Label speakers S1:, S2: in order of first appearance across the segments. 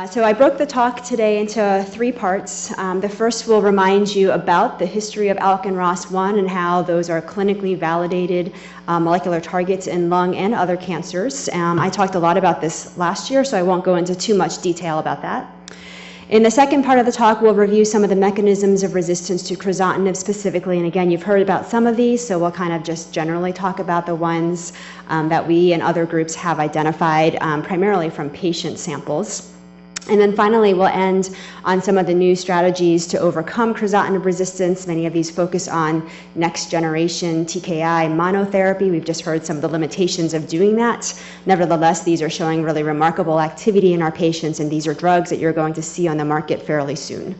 S1: So I broke the talk today into 3 parts. The first will remind you about the history of ALK and ROS1 and how those are clinically validated molecular targets in lung and other cancers. I talked a lot about this last year, so I won't go into too much detail about that. In the second part of the talk, we'll review some of the mechanisms of resistance to crizotinib specifically. And again, you've heard about some of these, so we'll kind of just generally talk about the ones that we and other groups have identified, primarily from patient samples. And then finally, we'll end on some of the new strategies to overcome crizotinib resistance. Many of these focus on next generation TKI monotherapy. We've just heard some of the limitations of doing that. Nevertheless, these are showing really remarkable activity in our patients, and these are drugs that you're going to see on the market fairly soon.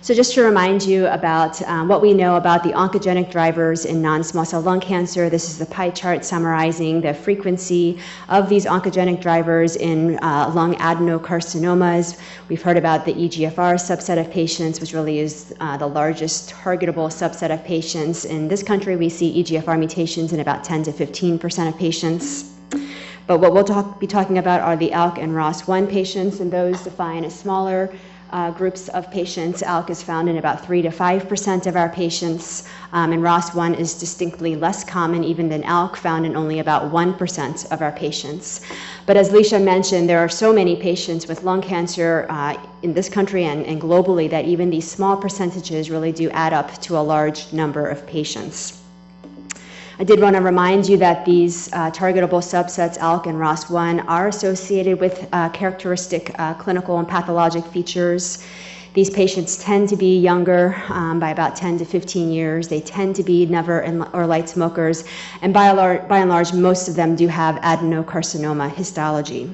S1: So just to remind you about what we know about the oncogenic drivers in non-small cell lung cancer, this is the pie chart summarizing the frequency of these oncogenic drivers in lung adenocarcinomas. We've heard about the EGFR subset of patients, which really is the largest targetable subset of patients. In this country, we see EGFR mutations in about 10 to 15% of patients. But what we'll be talking about are the ALK and ROS1 patients, and those define as smaller groups of patients. ALK is found in about 3 to 5% of our patients, and ROS1 is distinctly less common even than ALK, found in only about 1% of our patients. But as Leisha mentioned, there are so many patients with lung cancer in this country and globally that even these small percentages really do add up to a large number of patients. I did want to remind you that these targetable subsets, ALK and ROS1, are associated with characteristic clinical and pathologic features. These patients tend to be younger by about 10 to 15 years. They tend to be never or light smokers, and by and large, most of them do have adenocarcinoma histology.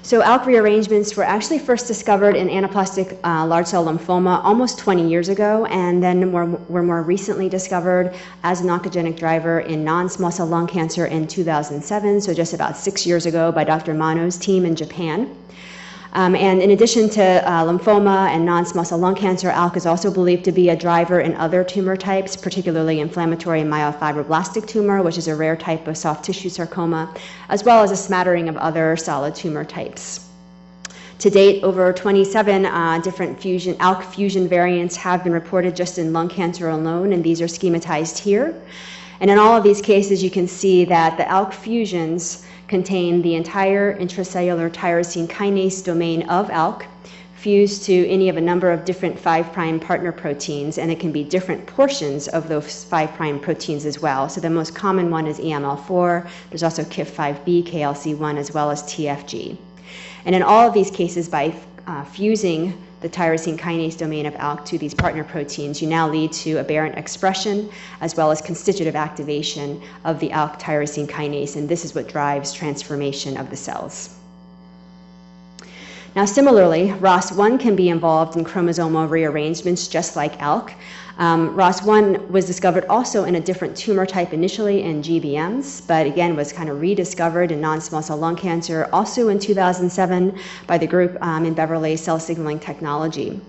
S1: So ALK rearrangements were actually first discovered in anaplastic large cell lymphoma almost 20 years ago, and then were more recently discovered as an oncogenic driver in non-small cell lung cancer in 2007, so just about 6 years ago by Dr. Mano's team in Japan. And in addition to lymphoma and non-small cell lung cancer, ALK is also believed to be a driver in other tumor types, particularly inflammatory myofibroblastic tumor, which is a rare type of soft tissue sarcoma, as well as a smattering of other solid tumor types. To date, over 27 different ALK fusion variants have been reported just in lung cancer alone, and these are schematized here. And in all of these cases, you can see that the ALK fusions contain the entire intracellular tyrosine kinase domain of ALK fused to any of a number of different 5' partner proteins, and it can be different portions of those 5' proteins as well. So the most common one is EML4. There's also KIF5B, KLC1, as well as TFG. And in all of these cases, by fusing the tyrosine kinase domain of ALK to these partner proteins, you now lead to aberrant expression as well as constitutive activation of the ALK tyrosine kinase, and this is what drives transformation of the cells. Now similarly, ROS1 can be involved in chromosomal rearrangements just like ALK. ROS1 was discovered also in a different tumor type initially in GBMs, but again was kind of rediscovered in non-small cell lung cancer also in 2007 by the group in Beverly Cell Signaling Technology.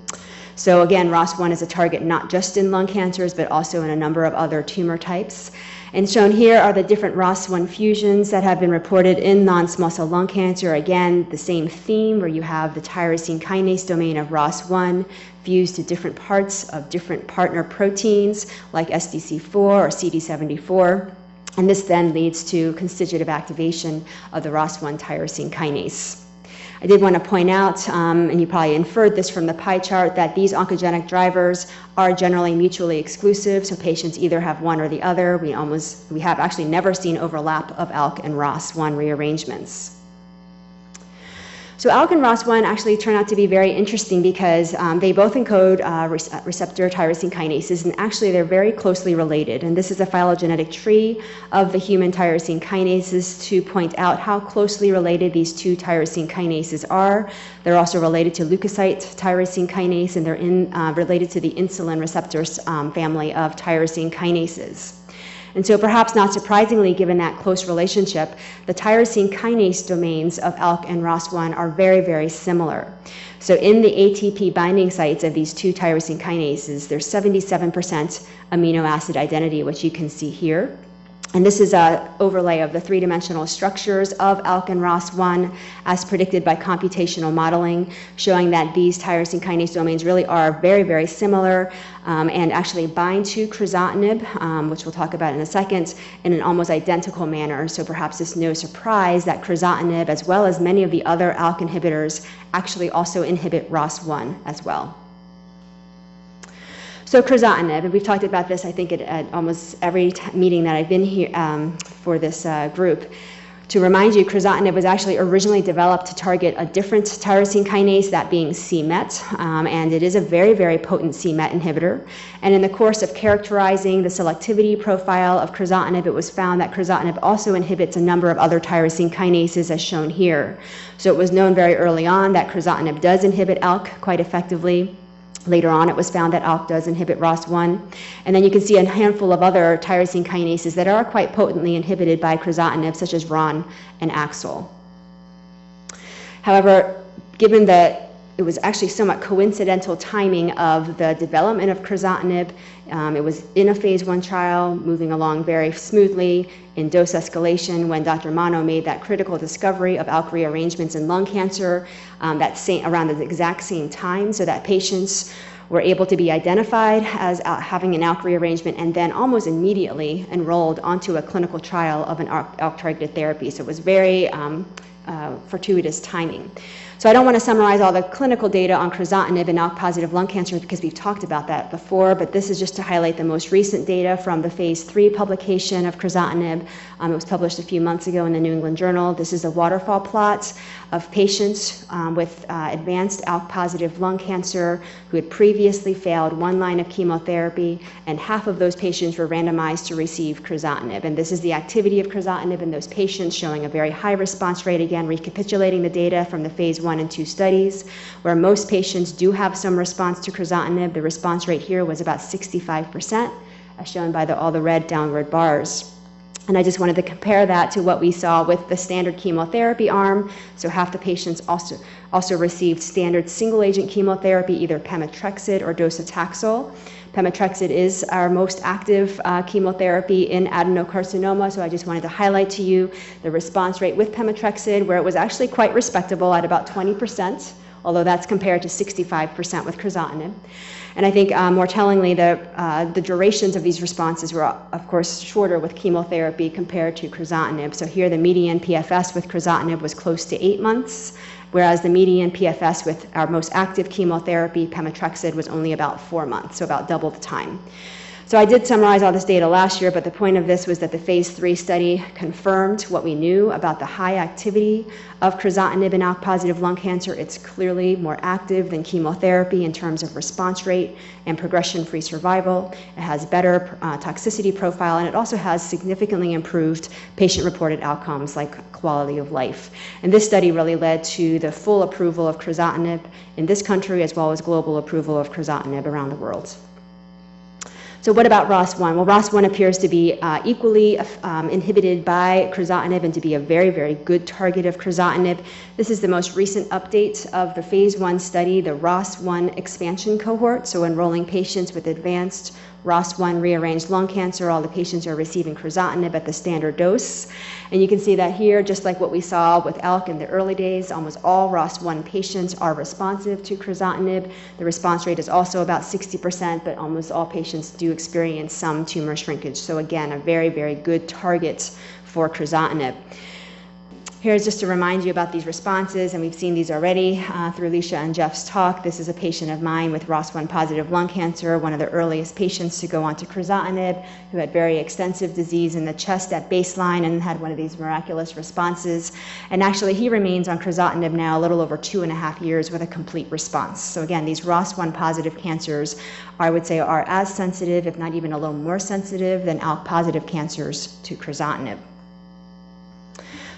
S1: So again, ROS1 is a target not just in lung cancers, but also in a number of other tumor types. And shown here are the different ROS1 fusions that have been reported in non-small cell lung cancer. Again, the same theme where you have the tyrosine kinase domain of ROS1 fused to different parts of different partner proteins like SDC4 or CD74. And this then leads to constitutive activation of the ROS1 tyrosine kinase. I did want to point out, and you probably inferred this from the pie chart, that these oncogenic drivers are generally mutually exclusive, so patients either have one or the other. We have actually never seen overlap of ALK and ROS1 rearrangements. So ALK and ROS1 actually turn out to be very interesting because they both encode receptor tyrosine kinases, and actually they're very closely related. And this is a phylogenetic tree of the human tyrosine kinases to point out how closely related these two tyrosine kinases are. They're also related to leukocyte tyrosine kinase, and they're related to the insulin receptors family of tyrosine kinases. And so perhaps not surprisingly, given that close relationship, the tyrosine kinase domains of ALK and ROS1 are very, very similar. So in the ATP binding sites of these two tyrosine kinases, there's 77% amino acid identity, which you can see here. And this is an overlay of the three-dimensional structures of ALK and ROS1 as predicted by computational modeling, showing that these tyrosine kinase domains really are very, very similar and actually bind to crizotinib, which we'll talk about in a second, in an almost identical manner. So perhaps it's no surprise that crizotinib, as well as many of the other ALK inhibitors, actually also inhibit ROS1 as well. So crizotinib, and we've talked about this, I think, at almost every meeting that I've been here for this group. To remind you, crizotinib was actually originally developed to target a different tyrosine kinase, that being c-Met, and it is a very, very potent c-Met inhibitor. And in the course of characterizing the selectivity profile of crizotinib, it was found that crizotinib also inhibits a number of other tyrosine kinases, as shown here. So it was known very early on that crizotinib does inhibit ALK quite effectively. Later on, it was found that ALK does inhibit ROS1. And then you can see a handful of other tyrosine kinases that are quite potently inhibited by crizotinib, such as RON and AXL. However, given that it was actually somewhat coincidental timing of the development of crizotinib, it was in a phase 1 trial, moving along very smoothly in dose escalation when Dr. Mano made that critical discovery of ALK rearrangements in lung cancer around the exact same time, so that patients were able to be identified as having an ALK rearrangement and then almost immediately enrolled onto a clinical trial of an ALK-targeted therapy. So it was very fortuitous timing. So I don't want to summarize all the clinical data on crizotinib and ALK-positive lung cancer because we've talked about that before, but this is just to highlight the most recent data from the phase 3 publication of crizotinib. It was published a few months ago in the New England Journal. This is a waterfall plot of patients with advanced ALK-positive lung cancer who had previously failed 1 line of chemotherapy, and half of those patients were randomized to receive crizotinib. And this is the activity of crizotinib in those patients, showing a very high response rate, again recapitulating the data from the phase 1 and 2 studies, where most patients do have some response to crizotinib. The response rate here was about 65%, as shown by all the red downward bars. And I just wanted to compare that to what we saw with the standard chemotherapy arm. So half the patients also received standard single-agent chemotherapy, either pemetrexed or docetaxel. Pemetrexed is our most active chemotherapy in adenocarcinoma, so I just wanted to highlight to you the response rate with pemetrexed, where it was actually quite respectable at about 20%, although that's compared to 65% with crizotinib. And I think more tellingly, the durations of these responses were, of course, shorter with chemotherapy compared to crizotinib. So here the median PFS with crizotinib was close to 8 months, whereas the median PFS with our most active chemotherapy, pemetrexed, was only about 4 months, so about double the time. So I did summarize all this data last year, but the point of this was that the phase 3 study confirmed what we knew about the high activity of crizotinib in ALK-positive lung cancer. It's clearly more active than chemotherapy in terms of response rate and progression-free survival. It has better toxicity profile, and it also has significantly improved patient-reported outcomes like quality of life. And this study really led to the full approval of crizotinib in this country, as well as global approval of crizotinib around the world. So what about ROS1? Well, ROS1 appears to be equally inhibited by crizotinib and to be a very, very good target of crizotinib. This is the most recent update of the phase 1 study, the ROS1 expansion cohort, so enrolling patients with advanced ROS1 rearranged lung cancer. All the patients are receiving crizotinib at the standard dose. And you can see that here, just like what we saw with ALK in the early days, almost all ROS1 patients are responsive to crizotinib. The response rate is also about 60%, but almost all patients do experience some tumor shrinkage. So again, a very, very good target for crizotinib. Here's just to remind you about these responses, and we've seen these already through Alicia and Jeff's talk. This is a patient of mine with ROS1 positive lung cancer, one of the earliest patients to go on to crizotinib, who had very extensive disease in the chest at baseline and had one of these miraculous responses. And actually, he remains on crizotinib now a little over 2.5 years with a complete response. So again, these ROS1 positive cancers, I would say, are as sensitive, if not even a little more sensitive, than ALK positive cancers to crizotinib.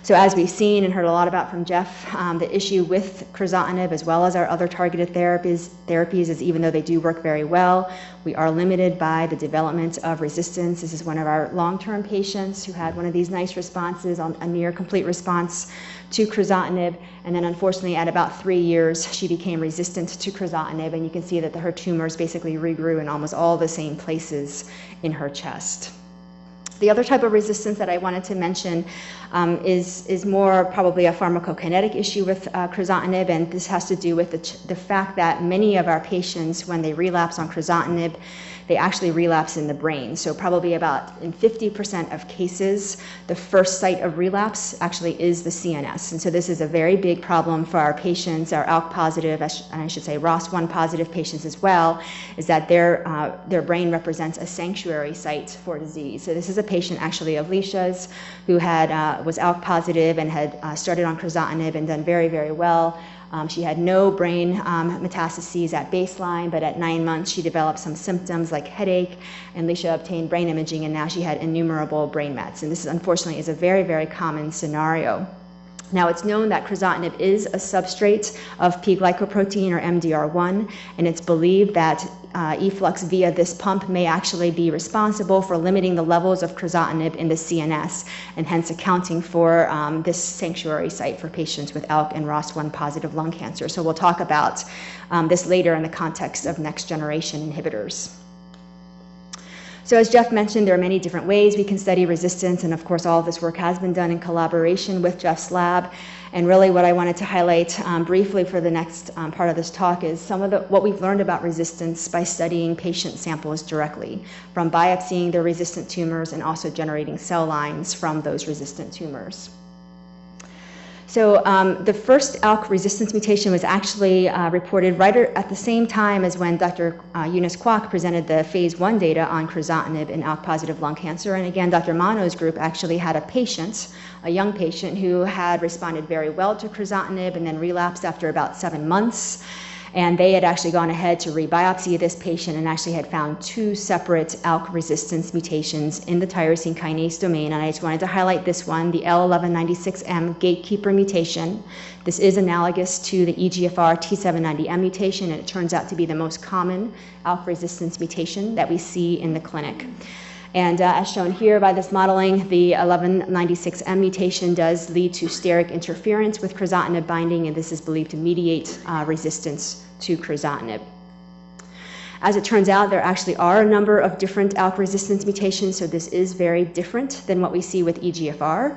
S1: So as we've seen and heard a lot about from Jeff, the issue with crizotinib as well as our other targeted therapies is even though they do work very well, we are limited by the development of resistance. This is one of our long-term patients who had one of these nice responses, on a near complete response to crizotinib, and then unfortunately at about 3 years she became resistant to crizotinib, and you can see that her tumors basically regrew in almost all the same places in her chest. The other type of resistance that I wanted to mention is more probably a pharmacokinetic issue with Crizotinib, and this has to do with the fact that many of our patients, when they relapse on Crizotinib, they actually relapse in the brain. So probably about in 50% of cases, the first site of relapse actually is the CNS. And so this is a very big problem for our patients, our ALK positive, and I should say ROS1 positive patients as well, is that their brain represents a sanctuary site for disease. So this is a patient actually of Lesions who was ALK positive and had started on Crizotinib and done very, very well. She had no brain metastases at baseline, but at 9 months she developed some symptoms like headache, and Leisha obtained brain imaging, and now she had innumerable brain mets. And this unfortunately is a very, very common scenario. Now, it's known that Crizotinib is a substrate of P-glycoprotein or MDR1, and it's believed that efflux via this pump may actually be responsible for limiting the levels of Crizotinib in the CNS, and hence accounting for this sanctuary site for patients with ALK and ROS1 positive lung cancer. So we'll talk about this later in the context of next generation inhibitors. So as Jeff mentioned, there are many different ways we can study resistance, and of course all of this work has been done in collaboration with Jeff's lab. And really what I wanted to highlight briefly for the next part of this talk is some of what we've learned about resistance by studying patient samples directly, from biopsying their resistant tumors and also generating cell lines from those resistant tumors. So the first ALK resistance mutation was actually reported right at the same time as when Dr. Eunice Kwok presented the phase 1 data on Crizotinib in ALK positive lung cancer. And again, Dr. Mano's group actually had a young patient who had responded very well to Crizotinib and then relapsed after about 7 months. And they had actually gone ahead to rebiopsy this patient and actually had found 2 separate ALK resistance mutations in the tyrosine kinase domain. And I just wanted to highlight this one, the L1196M gatekeeper mutation. This is analogous to the EGFR T790M mutation, and it turns out to be the most common ALK resistance mutation that we see in the clinic. And as shown here by this modeling, the 1196M mutation does lead to steric interference with Crizotinib binding, and this is believed to mediate resistance to Crizotinib. As it turns out, there actually are a number of different ALK resistance mutations, so this is very different than what we see with EGFR.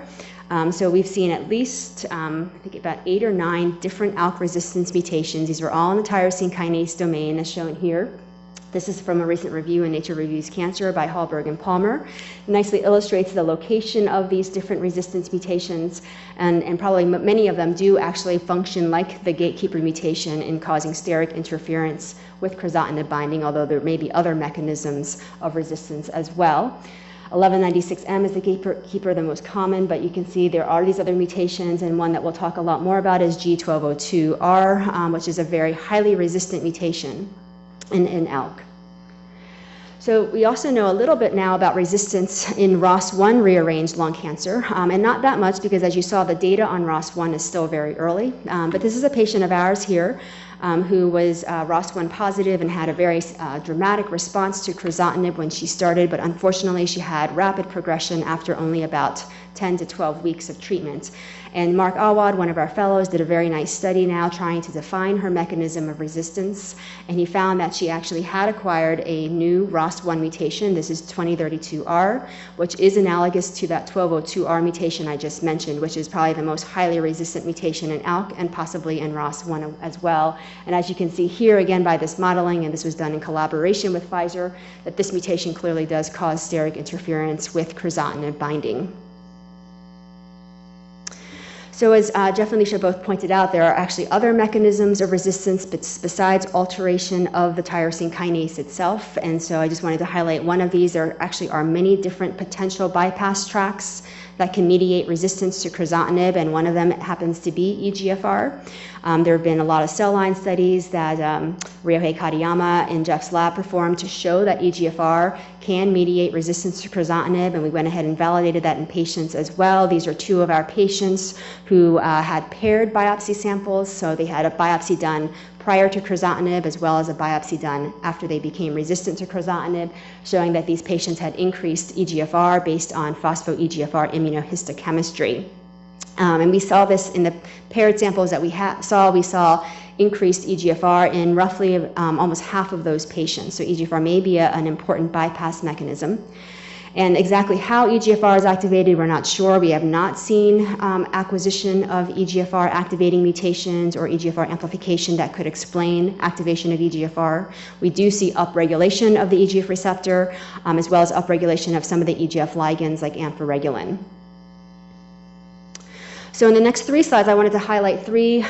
S1: So we've seen at least, I think about 8 or 9 different ALK resistance mutations. These are all in the tyrosine kinase domain, as shown here. This is from a recent review in Nature Reviews Cancer by Hallberg and Palmer. It nicely illustrates the location of these different resistance mutations, and probably many of them do actually function like the gatekeeper mutation in causing steric interference with Crizotinib binding, although there may be other mechanisms of resistance as well. 1196M is the gatekeeper, the most common, but you can see there are these other mutations, and one that we'll talk a lot more about is G1202R, which is a very highly resistant mutation in ALK. So we also know a little bit now about resistance in ROS1 rearranged lung cancer, and not that much because, as you saw, the data on ROS1 is still very early. But this is a patient of ours here who was ROS1 positive and had a very dramatic response to Crizotinib when she started, but unfortunately she had rapid progression after only about 10 to 12 weeks of treatment. And Mark Awad, one of our fellows, did a very nice study now trying to define her mechanism of resistance, and he found that she actually had acquired a new ROS1 mutation. This is 2032R, which is analogous to that 1202R mutation I just mentioned, which is probably the most highly resistant mutation in ALK and possibly in ROS1 as well. And as you can see here again by this modeling, and this was done in collaboration with Pfizer, that this mutation clearly does cause steric interference with Crizotinib binding. So as Jeff and Leisha both pointed out, there are actually other mechanisms of resistance besides alteration of the tyrosine kinase itself. And so I just wanted to highlight one of these. There actually are many different potential bypass tracks that can mediate resistance to Crizotinib, and one of them happens to be EGFR. There have been a lot of cell line studies that Ryohei Katayama and Jeff's lab performed to show that EGFR can mediate resistance to Crizotinib, and we went ahead and validated that in patients as well. These are 2 of our patients who had paired biopsy samples, so they had a biopsy done prior to Crizotinib as well as a biopsy done after they became resistant to Crizotinib, showing that these patients had increased EGFR based on phospho-EGFR immunohistochemistry. And we saw this in the paired samples that we saw. We saw increased EGFR in roughly almost half of those patients. So EGFR may be an important bypass mechanism. And exactly how EGFR is activated, we're not sure. We have not seen acquisition of EGFR activating mutations or EGFR amplification that could explain activation of EGFR. We do see upregulation of the EGF receptor, as well as upregulation of some of the EGF ligands like amphoregulin. So in the next 3 slides, I wanted to highlight 3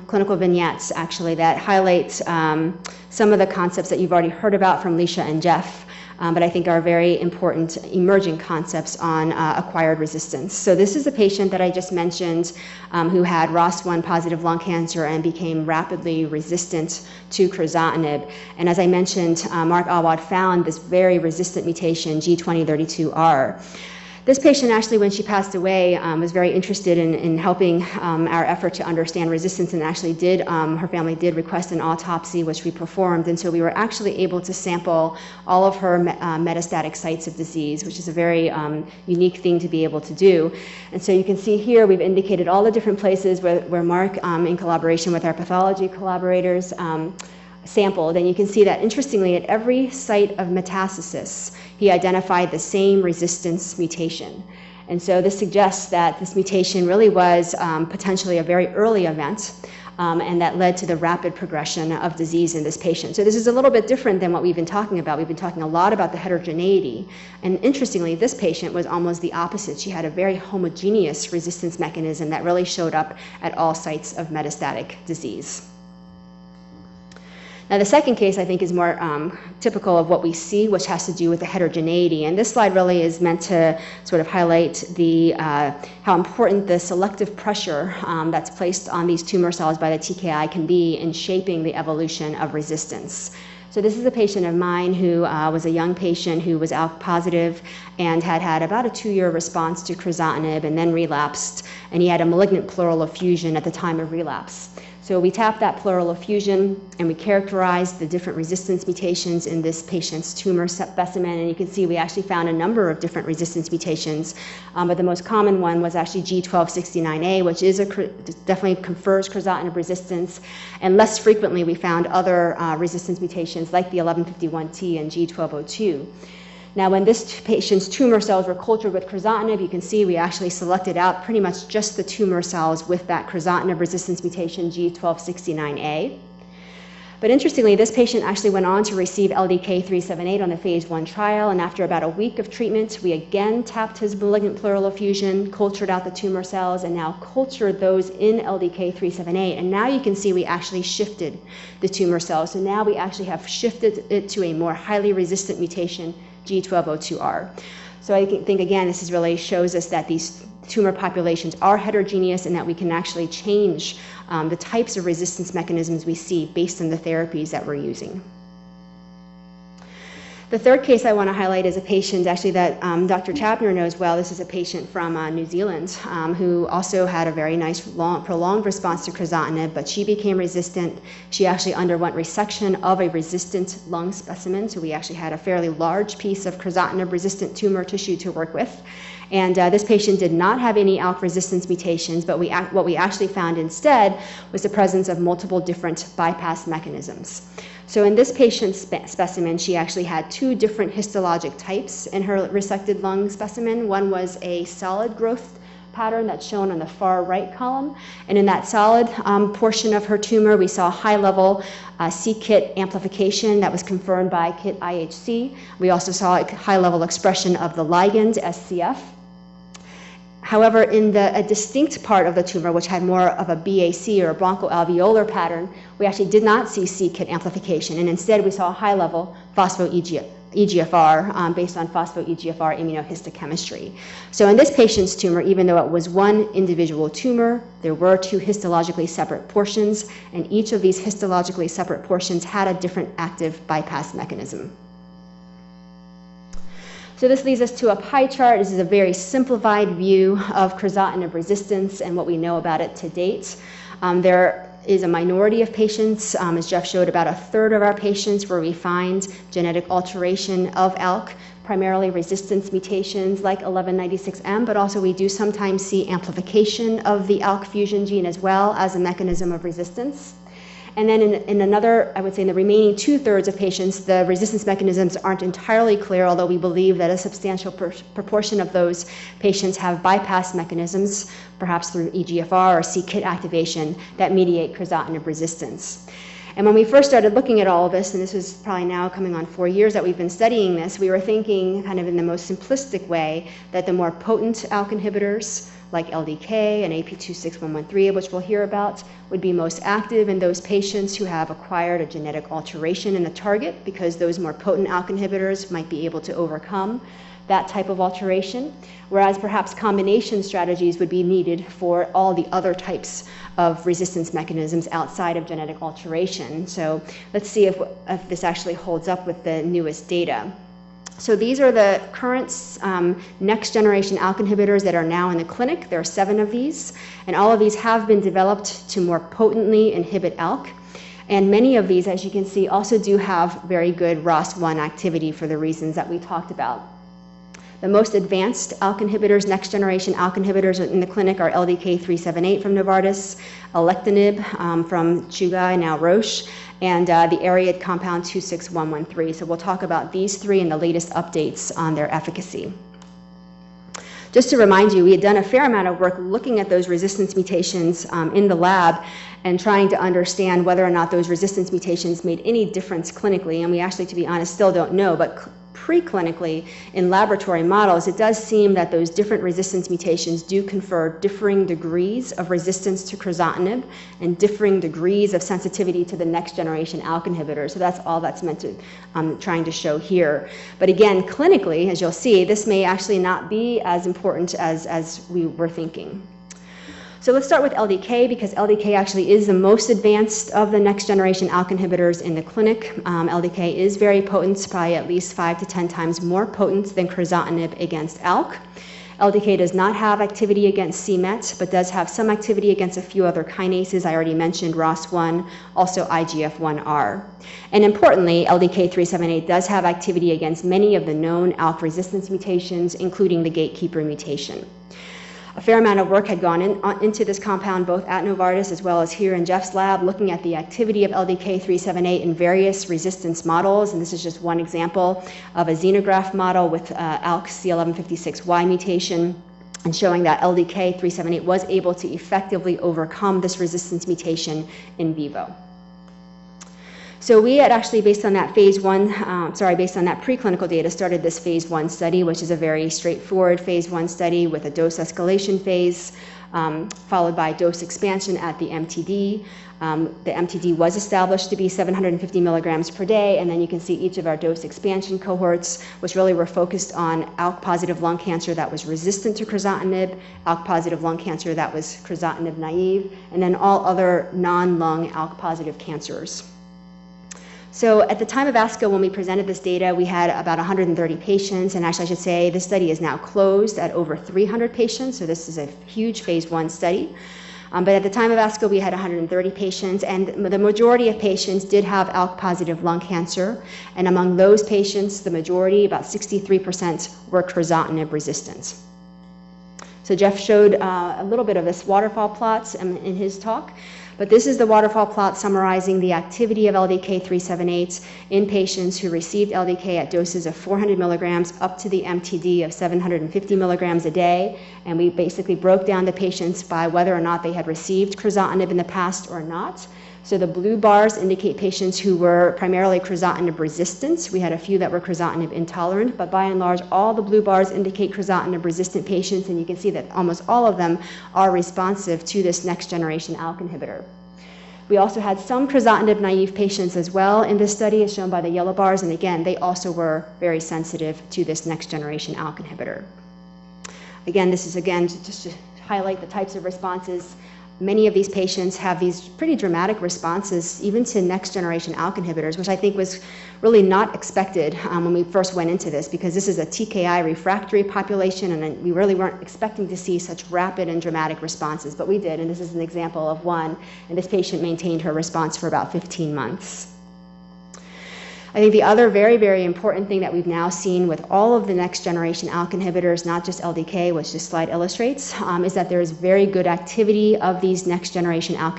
S1: clinical vignettes, actually, that highlight some of the concepts that you've already heard about from Leisha and Jeff, but I think are very important emerging concepts on acquired resistance. So this is a patient that I just mentioned who had ROS1 positive lung cancer and became rapidly resistant to crizotinib. And as I mentioned, Mark Awad found this very resistant mutation, G2032R. This patient actually, when she passed away, was very interested in helping our effort to understand resistance, and actually did, her family did request an autopsy, which we performed, and so we were actually able to sample all of her metastatic sites of disease, which is a very unique thing to be able to do. And so you can see here we've indicated all the different places where Mark, in collaboration with our pathology collaborators, sampled, and you can see that interestingly at every site of metastasis he identified the same resistance mutation. And so this suggests that this mutation really was potentially a very early event, and that led to the rapid progression of disease in this patient. So this is a little bit different than what we've been talking about. We've been talking a lot about the heterogeneity, and interestingly this patient was almost the opposite. She had a very homogeneous resistance mechanism that really showed up at all sites of metastatic disease. Now the second case I think is more typical of what we see, which has to do with the heterogeneity. And this slide really is meant to sort of highlight how important the selective pressure that's placed on these tumor cells by the TKI can be in shaping the evolution of resistance. So this is a patient of mine who was a young patient who was ALK positive and had about a 2-year response to crizotinib and then relapsed, and he had a malignant pleural effusion at the time of relapse. So we tapped that pleural effusion and we characterized the different resistance mutations in this patient's tumor specimen, and you can see we actually found a number of different resistance mutations, but the most common one was actually G1269A, which is definitely confers crizotinib resistance, and less frequently we found other resistance mutations like the 1151T and G1202. Now, when this patient's tumor cells were cultured with crizotinib, you can see we actually selected out pretty much just the tumor cells with that crizotinib resistance mutation G1269A. But interestingly, this patient actually went on to receive LDK378 on the phase 1 trial, and after about a week of treatment, we again tapped his malignant pleural effusion, cultured out the tumor cells, and now cultured those in LDK378. And now you can see we actually shifted the tumor cells. So now we actually have shifted it to a more highly resistant mutation, G1202R. So I think, again, this really shows us that these tumor populations are heterogeneous and that we can actually change the types of resistance mechanisms we see based on the therapies that we're using. The third case I want to highlight is a patient actually that Dr. Chapner knows well. This is a patient from New Zealand who also had a very nice prolonged response to crizotinib, but she became resistant. She actually underwent resection of a resistant lung specimen, so we actually had a fairly large piece of crizotinib-resistant tumor tissue to work with. And this patient did not have any ALK resistance mutations, but what we actually found instead was the presence of multiple different bypass mechanisms. So in this patient's specimen, she actually had 2 different histologic types in her resected lung specimen. One was a solid growth pattern that's shown on the far right column, and in that solid portion of her tumor, we saw high-level c-KIT amplification that was confirmed by KIT IHC. We also saw a high-level expression of the ligand SCF. However, in a distinct part of the tumor, which had more of a BAC or a bronchoalveolar pattern, we actually did not see c-KIT amplification, and instead we saw a high-level phospho-EGFR based on phospho-EGFR immunohistochemistry. So in this patient's tumor, even though it was one individual tumor, there were 2 histologically separate portions, and each of these histologically separate portions had a different active bypass mechanism. So this leads us to a pie chart. This is a very simplified view of crizotinib resistance and what we know about it to date. There is a minority of patients, as Jeff showed, about 1/3 of our patients where we find genetic alteration of ALK, primarily resistance mutations like 1196M, but also we do sometimes see amplification of the ALK fusion gene as well as a mechanism of resistance. And then in another, I would say in the remaining 2/3 of patients, the resistance mechanisms aren't entirely clear, although we believe that a substantial proportion of those patients have bypass mechanisms, perhaps through EGFR or c-KIT activation, that mediate crizotinib resistance. And when we first started looking at all of this, and this is probably now coming on 4 years that we've been studying this, we were thinking kind of in the most simplistic way that the more potent ALK inhibitors, like LDK and AP26113, which we'll hear about, would be most active in those patients who have acquired a genetic alteration in the target, because those more potent ALK inhibitors might be able to overcome that type of alteration, whereas perhaps combination strategies would be needed for all the other types of resistance mechanisms outside of genetic alteration. So let's see if this actually holds up with the newest data. So these are the current next generation ALK inhibitors that are now in the clinic. There are 7 of these, and all of these have been developed to more potently inhibit ALK. And many of these, as you can see, also do have very good ROS1 activity for the reasons that we talked about. The most advanced ALK inhibitors, next generation ALK inhibitors in the clinic, are LDK378 from Novartis, Alectinib from Chugai, now Roche, and the Ariad compound 26113. So we'll talk about these 3 and the latest updates on their efficacy. Just to remind you, we had done a fair amount of work looking at those resistance mutations in the lab and trying to understand whether or not those resistance mutations made any difference clinically. And we actually, to be honest, still don't know, but preclinically in laboratory models, it does seem that those different resistance mutations do confer differing degrees of resistance to crizotinib and differing degrees of sensitivity to the next generation ALK inhibitor. So that's all that's meant to trying to show here. But again, clinically, as you'll see, this may actually not be as important as we were thinking. So let's start with LDK, because LDK actually is the most advanced of the next generation ALK inhibitors in the clinic. LDK is very potent, probably at least 5 to 10 times more potent than crizotinib against ALK. LDK does not have activity against c-MET, but does have some activity against a few other kinases. I already mentioned ROS1, also IGF1R. And importantly, LDK378 does have activity against many of the known ALK resistance mutations, including the gatekeeper mutation. A fair amount of work had gone into this compound, both at Novartis as well as here in Jeff's lab, looking at the activity of LDK378 in various resistance models. And this is just one example of a xenograft model with ALK C1156Y mutation, and showing that LDK378 was able to effectively overcome this resistance mutation in vivo. So we had actually, based on that based on that preclinical data, started this phase 1 study, which is a very straightforward phase 1 study with a dose escalation phase, followed by dose expansion at the MTD. The MTD was established to be 750 milligrams per day, and then you can see each of our dose expansion cohorts, which really were focused on ALK-positive lung cancer that was resistant to crizotinib, ALK-positive lung cancer that was Crizotinib-Naive, and then all other non-lung ALK-positive cancers. So at the time of ASCO, when we presented this data, we had about 130 patients, and actually I should say this study is now closed at over 300 patients, so this is a huge phase 1 study. But at the time of ASCO, we had 130 patients, and the majority of patients did have ALK-positive lung cancer, and among those patients, the majority, about 63%, were crizotinib resistant. So Jeff showed a little bit of this waterfall plots in his talk. But this is the waterfall plot summarizing the activity of LDK378 in patients who received LDK at doses of 400 milligrams up to the MTD of 750 milligrams a day. And we basically broke down the patients by whether or not they had received crizotinib in the past or not. So the blue bars indicate patients who were primarily crizotinib resistant. We had a few that were crizotinib intolerant, but by and large, all the blue bars indicate crizotinib resistant patients, and you can see that almost all of them are responsive to this next generation ALK inhibitor. We also had some crizotinib-naive patients as well in this study, as shown by the yellow bars, and again, they also were very sensitive to this next generation ALK inhibitor. Again, this is just to highlight the types of responses. Many of these patients have these pretty dramatic responses, even to next generation ALK inhibitors, which I think was really not expected when we first went into this, because this is a TKI refractory population, and we really weren't expecting to see such rapid and dramatic responses, but we did, and this is an example of one, and this patient maintained her response for about 15 months. I think the other very, very important thing that we've now seen with all of the next generation ALK inhibitors, not just LDK, which this slide illustrates, is that there is very good activity of these next generation ALK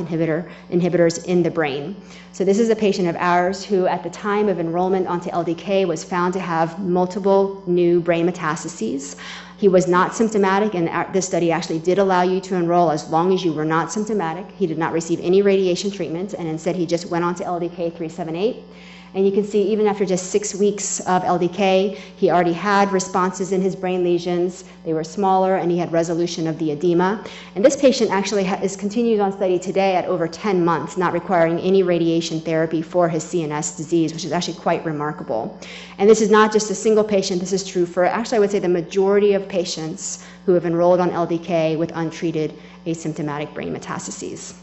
S1: inhibitors in the brain. So this is a patient of ours who at the time of enrollment onto LDK was found to have multiple new brain metastases. He was not symptomatic, and this study actually did allow you to enroll as long as you were not symptomatic. He did not receive any radiation treatment, and instead he just went on to LDK 378. And you can see even after just 6 weeks of LDK, he already had responses in his brain lesions. They were smaller, and he had resolution of the edema. And this patient actually is continued on study today at over 10 months, not requiring any radiation therapy for his CNS disease, which is actually quite remarkable. And this is not just a single patient. This is true for, actually, I would say the majority of patients who have enrolled on LDK with untreated asymptomatic brain metastases.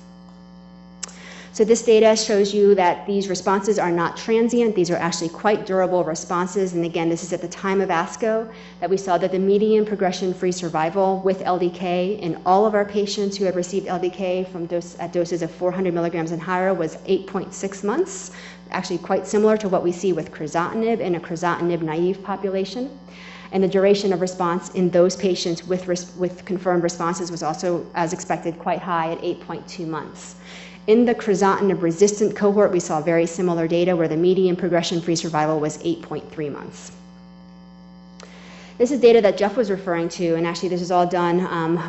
S1: So this data shows you that these responses are not transient. These are actually quite durable responses. And again, this is at the time of ASCO that we saw that the median progression-free survival with LDK in all of our patients who had received LDK at doses of 400 milligrams and higher was 8.6 months, actually quite similar to what we see with Crizotinib in a Crizotinib-Naive population. And the duration of response in those patients with confirmed responses was also, as expected, quite high at 8.2 months. In the Crizotinib-resistant cohort, we saw very similar data where the median progression-free survival was 8.3 months. This is data that Jeff was referring to, and actually this is all done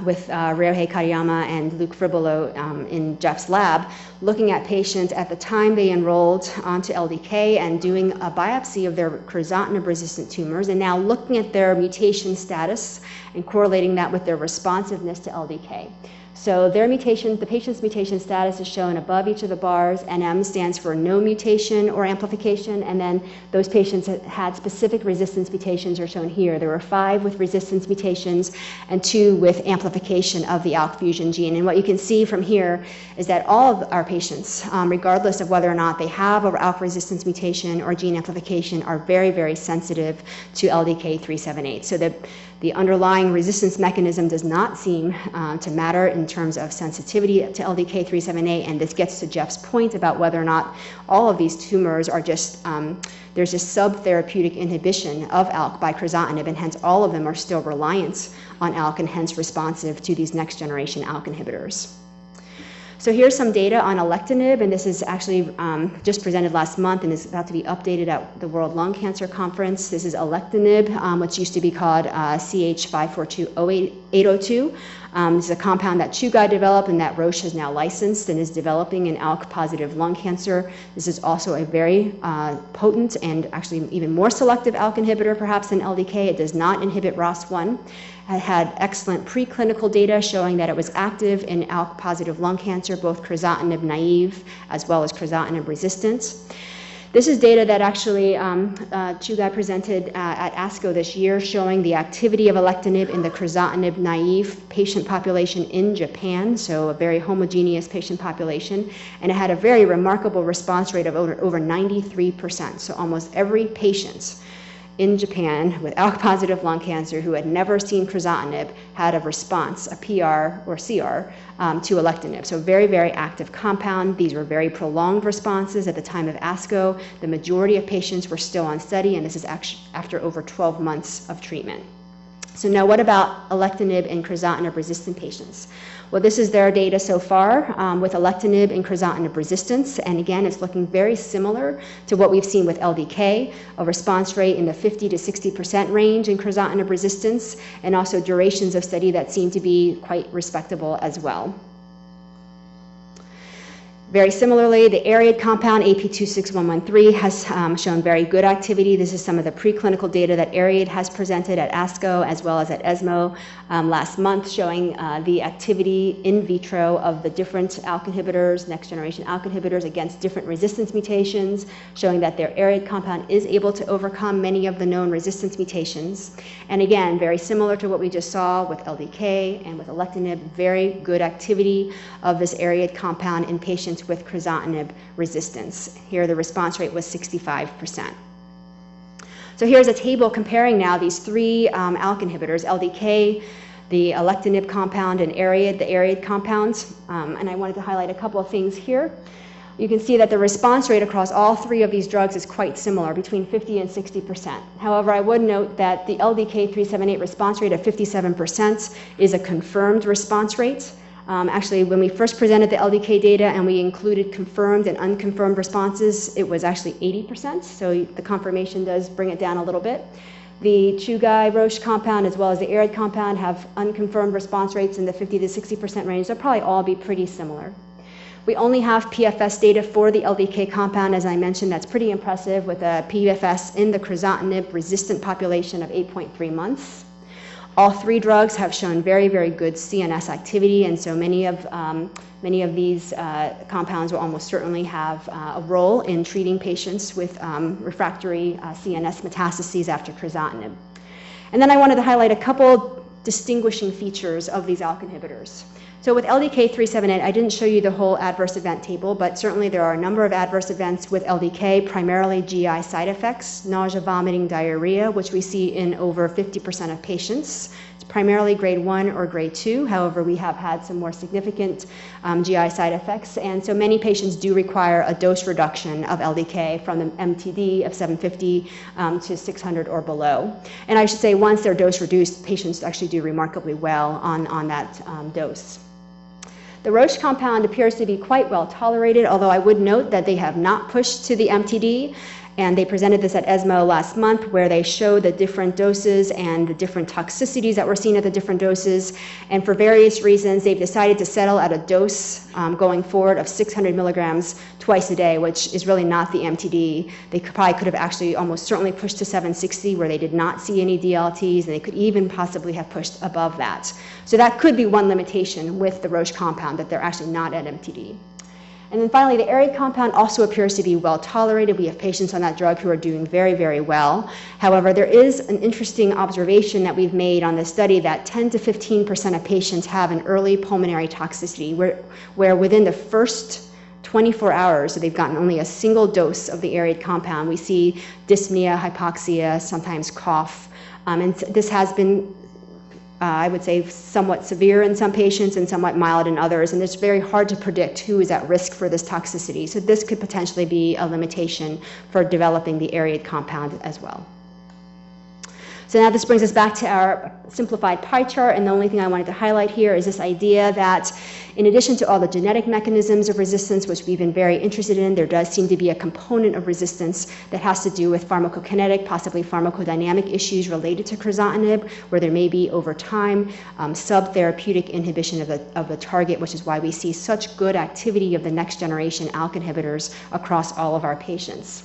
S1: with Ryohei Kariyama and Luke Fribolo in Jeff's lab, looking at patients at the time they enrolled onto LDK and doing a biopsy of their Crizotinib-resistant tumors, and now looking at their mutation status and correlating that with their responsiveness to LDK. So their mutation, the patient's mutation status is shown above each of the bars. NM stands for no mutation or amplification, and then those patients that had specific resistance mutations are shown here. There were 5 with resistance mutations and 2 with amplification of the ALK fusion gene. And what you can see from here is that all of our patients, regardless of whether or not they have an ALK resistance mutation or gene amplification, are very, very sensitive to LDK 378. So the underlying resistance mechanism does not seem to matter in terms of sensitivity to LDK 378, and this gets to Jeff's point about whether or not all of these tumors are just, there's just sub-therapeutic inhibition of ALK by Crizotinib, and hence all of them are still reliant on ALK and hence responsive to these next generation ALK inhibitors. So here's some data on Alectinib, and this is actually just presented last month and is about to be updated at the World Lung Cancer Conference. This is Alectinib, which used to be called CH542-802. This is a compound that Chugai developed and that Roche has now licensed and is developing in ALK-positive lung cancer. This is also a very potent and actually even more selective ALK inhibitor perhaps than LDK. It does not inhibit ROS1. It had excellent preclinical data showing that it was active in ALK-positive lung cancer, both Crizotinib-Naive as well as Crizotinib-Resistant. This is data that actually Chugai presented at ASCO this year showing the activity of Alectinib in the Crizotinib-Naive patient population in Japan, so a very homogeneous patient population, and it had a very remarkable response rate of over 93%, so almost every patient in Japan with ALK-positive lung cancer who had never seen Crizotinib had a response, a PR or CR, to Alectinib. So very, very active compound. These were very prolonged responses at the time of ASCO. The majority of patients were still on study, and this is actually after over 12 months of treatment. So now what about Alectinib in Crizotinib-resistant patients? Well, this is their data so far with Alectinib in Crizotinib resistance, and again, it's looking very similar to what we've seen with LDK, a response rate in the 50 to 60% range in Crizotinib resistance, and also durations of study that seem to be quite respectable as well. Very similarly, the ARID compound AP26113 has shown very good activity. This is some of the preclinical data that ARID has presented at ASCO as well as at ESMO last month, showing the activity in vitro of the different ALK inhibitors, next generation ALK inhibitors against different resistance mutations, showing that their ARID compound is able to overcome many of the known resistance mutations. And again, very similar to what we just saw with LDK and with Alectinib, very good activity of this ARID compound in patients with Crizotinib resistance. Here the response rate was 65%. So here's a table comparing now these 3 ALK inhibitors, LDK, the Alectinib compound, and ARID, the ARID compounds. And I wanted to highlight a couple of things here. you can see that the response rate across all three of these drugs is quite similar, between 50 and 60%. However, I would note that the LDK-378 response rate of 57% is a confirmed response rate. Actually, when we first presented the LDK data and we included confirmed and unconfirmed responses, it was actually 80%, so the confirmation does bring it down a little bit. The Chugai-Roche compound as well as the ARID compound have unconfirmed response rates in the 50 to 60% range. They'll probably all be pretty similar. We only have PFS data for the LDK compound, as I mentioned. That's pretty impressive with a PFS in the Crizotinib-resistant population of 8.3 months. All three drugs have shown very, very good CNS activity, and so many of these compounds will almost certainly have a role in treating patients with refractory CNS metastases after crizotinib. And then I wanted to highlight a couple distinguishing features of these ALK inhibitors. So with LDK-378, I didn't show you the whole adverse event table, but certainly there are a number of adverse events with LDK, primarily GI side effects, nausea, vomiting, diarrhea, which we see in over 50% of patients. It's primarily grade 1 or grade 2. However, we have had some more significant GI side effects, and so many patients do require a dose reduction of LDK from the MTD of 750 to 600 or below. And I should say once they're dose reduced, patients actually do remarkably well on that dose. The Roche compound appears to be quite well tolerated, although I would note that they have not pushed to the MTD, and they presented this at ESMO last month where they showed the different doses and the different toxicities that were seen at the different doses, and for various reasons they've decided to settle at a dose going forward of 600 milligrams twice a day, which is really not the MTD. They probably could have actually almost certainly pushed to 760 where they did not see any DLTs, and they could even possibly have pushed above that. So that could be one limitation with the Roche compound, that they're actually not at MTD. And then finally, the ARID compound also appears to be well tolerated. We have patients on that drug who are doing very, very well. However, there is an interesting observation that we've made on this study that 10 to 15% of patients have an early pulmonary toxicity where within the first 24 hours, so they've gotten only a single dose of the ARID compound, we see dyspnea, hypoxia, sometimes cough. And this has been I would say somewhat severe in some patients and somewhat mild in others, and it's very hard to predict who is at risk for this toxicity. So this could potentially be a limitation for developing the ARID compound as well. So now this brings us back to our simplified pie chart, and the only thing I wanted to highlight here is this idea that in addition to all the genetic mechanisms of resistance, which we've been very interested in, there does seem to be a component of resistance that has to do with pharmacokinetic, possibly pharmacodynamic issues related to crizotinib, where there may be over time sub-therapeutic inhibition of the target, which is why we see such good activity of the next generation ALK inhibitors across all of our patients.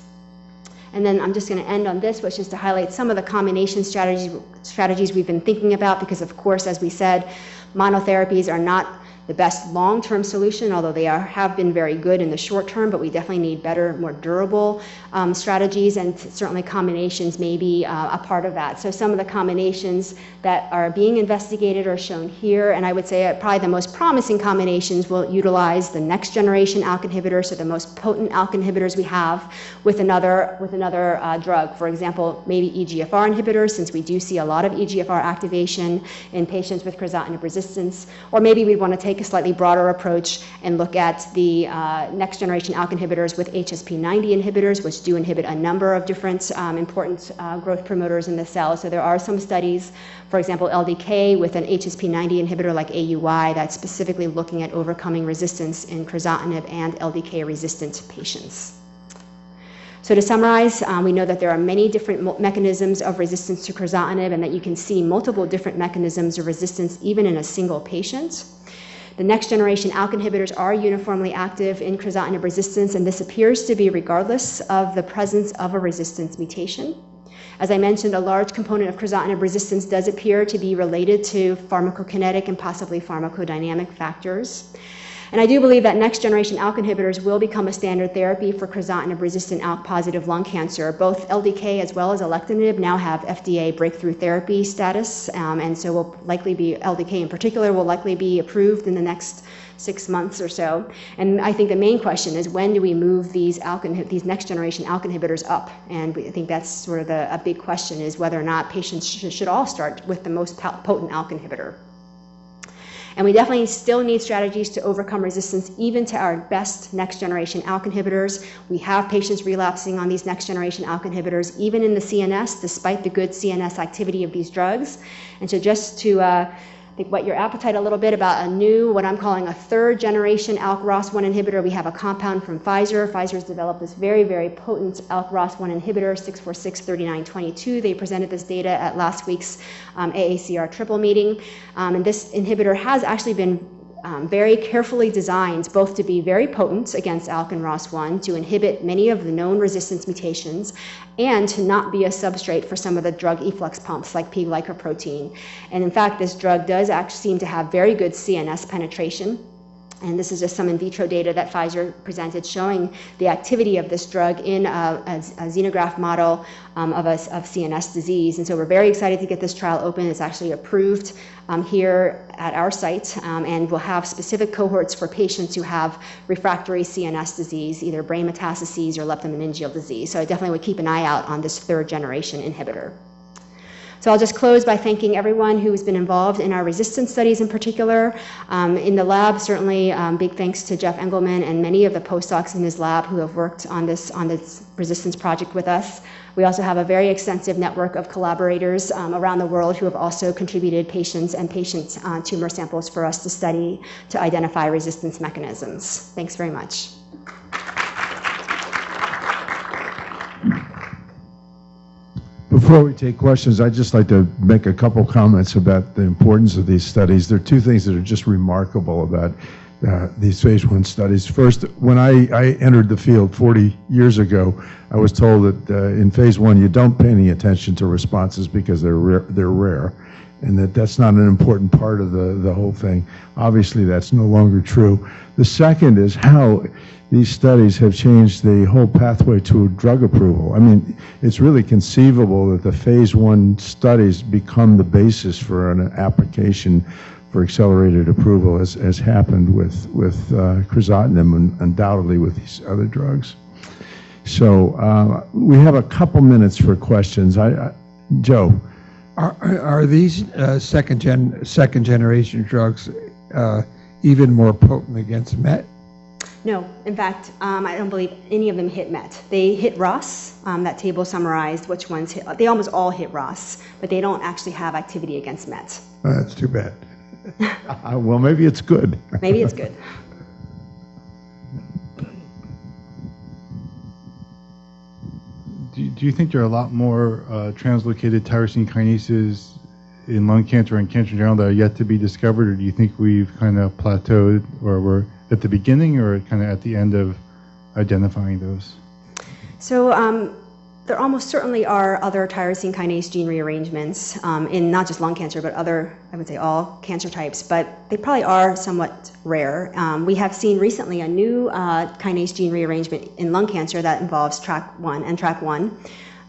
S1: And then I'm just going to end on this, which is to highlight some of the combination strategies we've been thinking about, because of course, as we said, monotherapies are not the best long-term solution, although they have been very good in the short term, but we definitely need better, more durable strategies, and certainly combinations may be a part of that. So some of the combinations that are being investigated are shown here, and I would say probably the most promising combinations will utilize the next generation ALK inhibitor, so the most potent ALK inhibitors we have, with another drug. For example, maybe EGFR inhibitors, since we do see a lot of EGFR activation in patients with crizotinib resistance, or maybe we want to take a slightly broader approach and look at the next generation ALK inhibitors with HSP90 inhibitors, which do inhibit a number of different important growth promoters in the cell. So there are some studies, for example, LDK with an HSP90 inhibitor like AUI that's specifically looking at overcoming resistance in crizotinib and LDK resistant patients. So to summarize, we know that there are many different mechanisms of resistance to crizotinib, and that you can see multiple different mechanisms of resistance even in a single patient. The next generation ALK inhibitors are uniformly active in crizotinib resistance, and this appears to be regardless of the presence of a resistance mutation. As I mentioned, a large component of crizotinib resistance does appear to be related to pharmacokinetic and possibly pharmacodynamic factors. And I do believe that next generation ALK inhibitors will become a standard therapy for crizotinib resistant ALK positive lung cancer. Both LDK as well as Alectinib now have FDA breakthrough therapy status, and so will likely be, LDK in particular, will likely be approved in the next 6 months or so. And I think the main question is, when do we move these next generation ALK inhibitors up? And I think that's sort of a big question, is whether or not patients should all start with the most potent ALK inhibitor. And we definitely still need strategies to overcome resistance even to our best next generation ALK inhibitors. We have patients relapsing on these next generation ALK inhibitors, even in the CNS, despite the good CNS activity of these drugs. And so just to whet your appetite a little bit about a new, what I'm calling a third generation ALK ROS1 inhibitor. We have a compound from Pfizer. Pfizer's developed this very, very potent ALK ROS1 inhibitor, 6463922. They presented this data at last week's AACR triple meeting. And this inhibitor has actually been very carefully designed both to be very potent against ALK and ROS1, to inhibit many of the known resistance mutations, and to not be a substrate for some of the drug efflux pumps like P-glycoprotein. And in fact, this drug does actually seem to have very good CNS penetration. And this is just some in vitro data that Pfizer presented showing the activity of this drug in a xenograft model of CNS disease. And so we're very excited to get this trial open. It's actually approved here at our site, and we'll have specific cohorts for patients who have refractory CNS disease, either brain metastases or leptomeningeal disease. So I definitely would keep an eye out on this third generation inhibitor. So I'll just close by thanking everyone who has been involved in our resistance studies in particular. In the lab, certainly big thanks to Jeff Engelman and many of the postdocs in his lab who have worked on this resistance project with us. We also have a very extensive network of collaborators around the world who have also contributed patients and patient tumor samples for us to study to identify resistance mechanisms. Thanks very much.
S2: Before we take questions, I'd just like to make a couple comments about the importance of these studies. There are two things that are just remarkable about these phase 1 studies. First, when I entered the field 40 years ago, I was told that in phase 1 you don't pay any attention to responses because they're rare, and that's not an important part of the whole thing. Obviously, that's no longer true. The second is how these studies have changed the whole pathway to drug approval. I mean, it's really conceivable that the phase 1 studies become the basis for an application for accelerated approval, as happened with Crizotinib and undoubtedly with these other drugs. So we have a couple minutes for questions. Joe.
S3: Are these second generation drugs even more potent against MET?
S1: No, in fact, I don't believe any of them hit MET. They hit ROS. That table summarized which ones hit. They almost all hit ROS, but they don't actually have activity against MET.
S3: That's too bad.
S2: Well, maybe it's good.
S1: Maybe it's good.
S4: Do you think there are a lot more translocated tyrosine kinases in lung cancer and cancer in general that are yet to be discovered, or do you think we've kind of plateaued, or we're at the beginning or kind of at the end of identifying those?
S1: So there almost certainly are other tyrosine kinase gene rearrangements in not just lung cancer, but other, I would say all cancer types, but they probably are somewhat rare. We have seen recently a new kinase gene rearrangement in lung cancer that involves TRAC1 and TRAC1,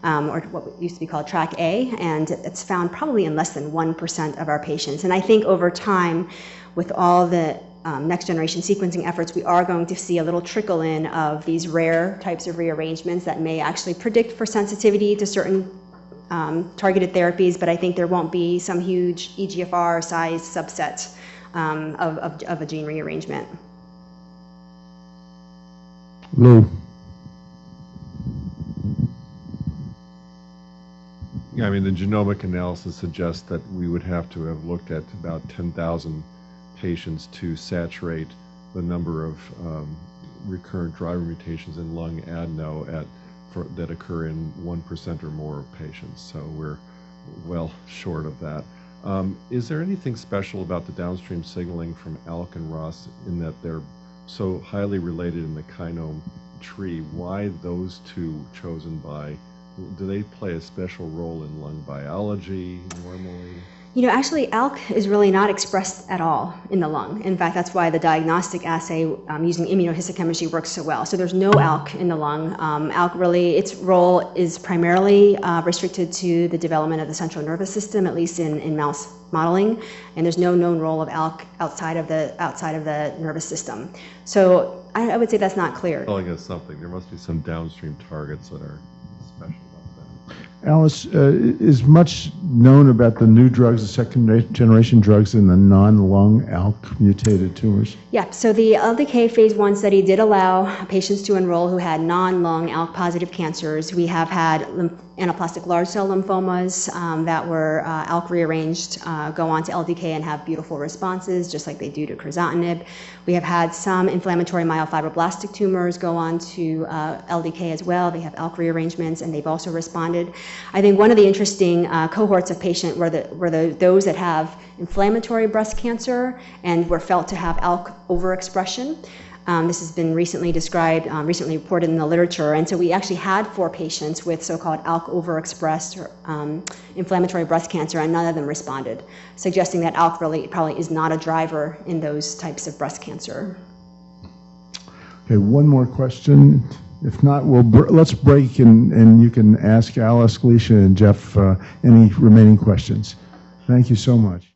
S1: or what used to be called TRAC-A, and it's found probably in less than 1% of our patients. And I think over time, with all the next generation sequencing efforts, we are going to see a little trickle in of these rare types of rearrangements that may actually predict for sensitivity to certain targeted therapies, but I think there won't be some huge EGFR size subset of a gene rearrangement.
S2: Lou.
S5: Yeah, I mean, the genomic analysis suggests that we would have to have looked at about 10,000 patients to saturate the number of recurrent driver mutations in lung adeno that occur in 1% or more of patients. So we're well short of that. Is there anything special about the downstream signaling from ALK and ROS in that they're so highly related in the kinome tree? Why those two chosen by? Do they play a special role in lung biology normally?
S1: You know, actually, ALK is really not expressed at all in the lung. In fact, that's why the diagnostic assay using immunohistochemistry works so well. So there's no ALK in the lung. ALK really, its role is primarily restricted to the development of the central nervous system, at least in mouse modeling. And there's no known role of ALK outside of the nervous system. So I would say that's not clear.
S5: Telling us something. There must be some downstream targets that are special about that.
S2: Alice, is much known about the new drugs, the second-generation drugs in the non-lung ALK mutated tumors?
S1: Yeah, so the LDK phase 1 study did allow patients to enroll who had non-lung ALK-positive cancers. We have had anaplastic large cell lymphomas that were ALK rearranged go on to LDK and have beautiful responses, just like they do to Crizotinib. We have had some inflammatory myofibroblastic tumors go on to LDK as well. They have ALK rearrangements, and they've also responded. I think one of the interesting cohorts of patients were those that have inflammatory breast cancer and were felt to have ALK overexpression. This has been recently described, recently reported in the literature, and so we actually had 4 patients with so-called ALK overexpressed or, inflammatory breast cancer, and none of them responded, suggesting that ALK really probably is not a driver in those types of breast cancer.
S2: Okay, one more question. If not, let's break and you can ask Alice, Gleisha, and Jeff any remaining questions. Thank you so much.